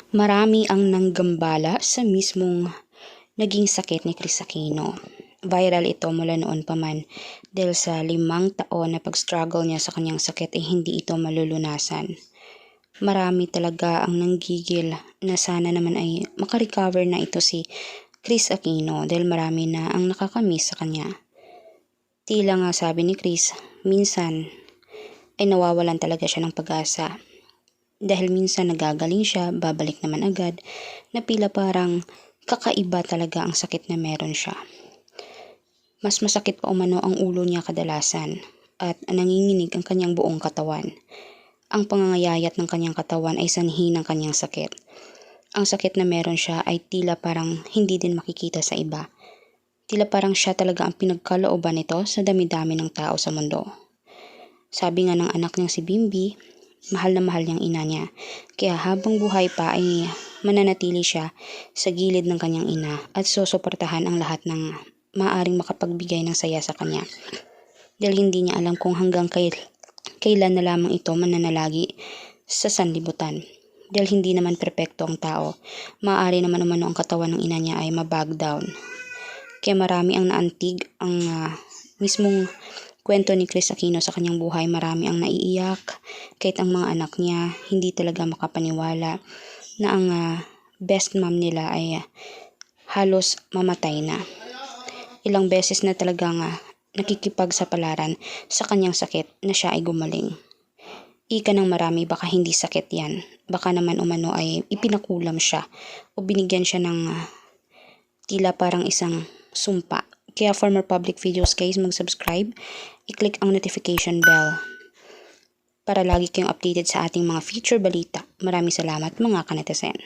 Marami ang nanggambala sa mismong naging sakit ni Kris Aquino. Viral ito mula noon pa man dahil sa 5 taon na pag-struggle niya sa kanyang sakit ay hindi ito malulunasan. Marami talaga ang nanggigil na sana naman ay makarecover na ito si Kris Aquino dahil marami na ang nakakamiss sa kanya. Tila nga sabi ni Kris, minsan ay nawawalan talaga siya ng pag-asa. Dahil minsan nagagaling siya, babalik naman agad, na pila parang kakaiba talaga ang sakit na meron siya. Mas masakit pa umano ang ulo niya kadalasan at nanginginig ang kanyang buong katawan. Ang pangangayayat ng kanyang katawan ay sanhi ng kanyang sakit. Ang sakit na meron siya ay tila parang hindi din makikita sa iba. Tila parang siya talaga ang pinagkalooban nito sa dami-dami ng tao sa mundo. Sabi nga ng anak niyang si Bimbi, mahal na mahal niyang ina niya. Kaya habang buhay pa ay mananatili siya sa gilid ng kanyang ina at susuportahan ang lahat ng maaaring makapagbigay ng saya sa kanya. Dahil hindi niya alam kung hanggang kailan na lamang ito mananalagi sa sanlibutan. Dahil hindi naman perpekto ang tao, maaari naman umano ang katawan ng ina niya ay mabag down. Kaya marami ang naantig ang mismong kwento ni Kris Aquino sa kanyang buhay. Marami ang naiiyak, kahit ang mga anak niya hindi talaga makapaniwala na ang best mom nila ay halos mamatay na. Ilang beses na talagang nakikipagsapalaran sa kanyang sakit na siya ay gumaling. Ika ng marami, baka hindi sakit yan. Baka naman umano ay ipinakulam siya o binigyan siya ng tila parang isang sumpa. Kaya for more public videos guys, mag-subscribe, i-click ang notification bell para lagi kayong updated sa ating mga future balita. Maraming salamat mga kanetesen.